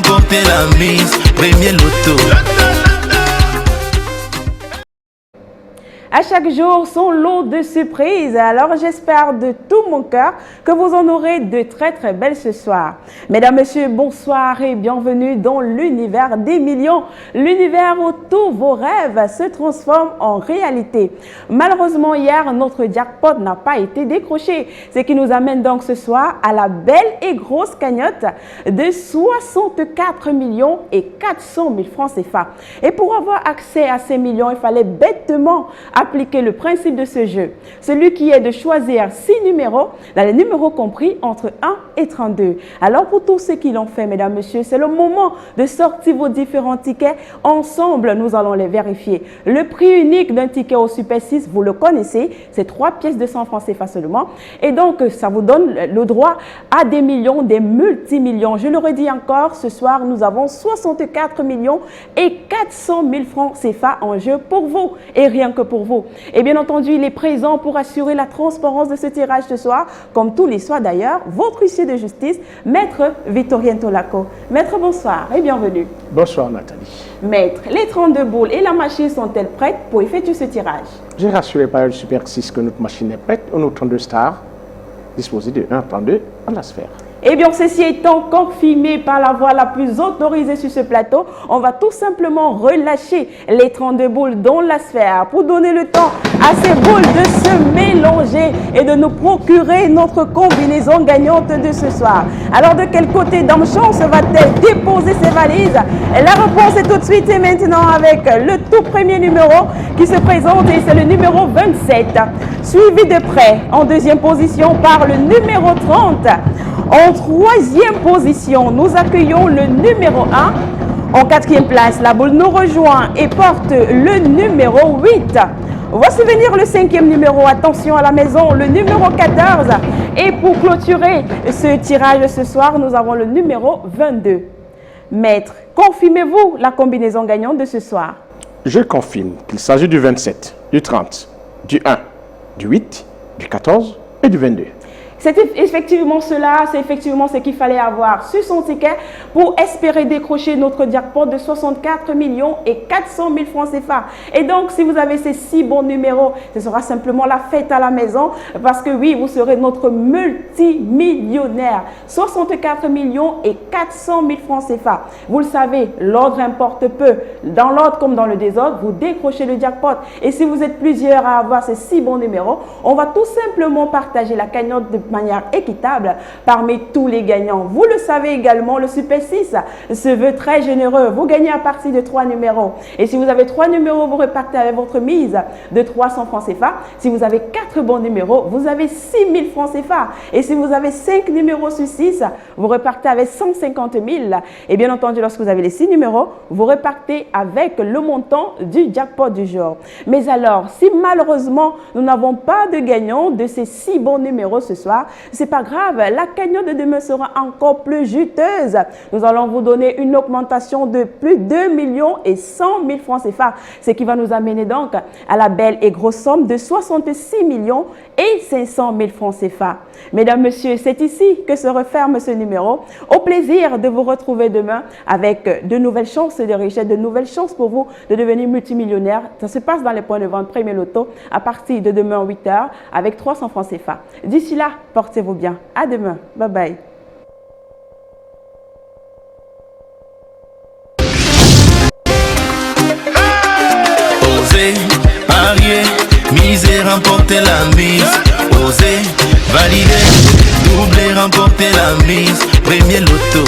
remporter la mise, premier loto. À chaque jour, son lot de surprises. Alors, j'espère de tout mon cœur que vous en aurez de très très belles ce soir. Mesdames, Messieurs, bonsoir et bienvenue dans l'univers des millions. L'univers où tous vos rêves se transforment en réalité. Malheureusement, hier, notre jackpot n'a pas été décroché. Ce qui nous amène donc ce soir à la belle et grosse cagnotte de 64 millions et 400 000 francs CFA. Et pour avoir accès à ces millions, il fallait bêtement appliquer le principe de ce jeu. Celui qui est de choisir 6 numéros, dans les numéros compris entre 1 et 32. Alors pour tous ceux qui l'ont fait, mesdames, messieurs, c'est le moment de sortir vos différents tickets. Ensemble, nous allons les vérifier. Le prix unique d'un ticket au Super 6, vous le connaissez, c'est 3 pièces de 100 francs CFA seulement. Et donc, ça vous donne le droit à des millions, des multimillions. Je le redis encore, ce soir, nous avons 64 millions et 400 000 francs CFA en jeu pour vous et rien que pour vous. Et bien entendu, il est présent pour assurer la transparence de ce tirage ce soir, comme tous les soirs d'ailleurs, votre huissier de justice, Maître Victorien Tolaco. Maître, bonsoir et bienvenue. Bonsoir Nathalie. Maître, les 32 boules et la machine sont-elles prêtes pour effectuer ce tirage? J'ai rassuré par le Super 6 que notre machine est prête et nos 32 stars disposées de 1 32 à la sphère. Eh bien, ceci étant confirmé par la voix la plus autorisée sur ce plateau, on va tout simplement relâcher les 32 boules dans la sphère pour donner le temps à ces boules de se mélanger et de nous procurer notre combinaison gagnante de ce soir. Alors, de quel côté Dame Chance va-t-elle déposer ses valises? La réponse est tout de suite et maintenant avec le tout premier numéro qui se présente et c'est le numéro 27. Suivi de près en deuxième position par le numéro 30. En troisième position, nous accueillons le numéro 1. En quatrième place, la boule nous rejoint et porte le numéro 8. Voici venir le cinquième numéro. Attention à la maison, le numéro 14. Et pour clôturer ce tirage ce soir, nous avons le numéro 22. Maître, confirmez-vous la combinaison gagnante de ce soir? Je confirme qu'il s'agit du 27, du 30, du 1, du 8, du 14 et du 22. C'est effectivement cela, c'est effectivement ce qu'il fallait avoir sur son ticket pour espérer décrocher notre jackpot de 64 millions et 400 000 francs CFA. Et donc, si vous avez ces 6 bons numéros, ce sera simplement la fête à la maison parce que oui, vous serez notre multimillionnaire. 64 millions et 400 000 francs CFA. Vous le savez, l'ordre importe peu. Dans l'ordre comme dans le désordre, vous décrochez le jackpot. Et si vous êtes plusieurs à avoir ces 6 bons numéros, on va tout simplement partager la cagnotte de manière équitable parmi tous les gagnants. Vous le savez également, le Super 6 se veut très généreux. Vous gagnez à partir de 3 numéros. Et si vous avez 3 numéros, vous repartez avec votre mise de 300 francs CFA. Si vous avez 4 bons numéros, vous avez 6 000 francs CFA. Et si vous avez 5 numéros sur 6, vous repartez avec 150 000. Et bien entendu, lorsque vous avez les 6 numéros, vous repartez avec le montant du jackpot du jour. Mais alors, si malheureusement, nous n'avons pas de gagnant de ces 6 bons numéros ce soir, c'est pas grave, la cagnotte de demain sera encore plus juteuse. Nous allons vous donner une augmentation de plus de 2 millions et 100 000 francs CFA, ce qui va nous amener donc à la belle et grosse somme de 66 millions et 500 000 francs CFA. Mesdames, Messieurs, c'est ici que se referme ce numéro. Au plaisir de vous retrouver demain avec de nouvelles chances de richesse, de nouvelles chances pour vous de devenir multimillionnaire. Ça se passe dans les points de vente Premier Loto à partir de demain 8 h avec 300 francs CFA. D'ici là, portez-vous bien. À demain. Bye bye. Osez parier, miser, remporter la mise. Osez valider, doubler, remporter la mise. Premier loto.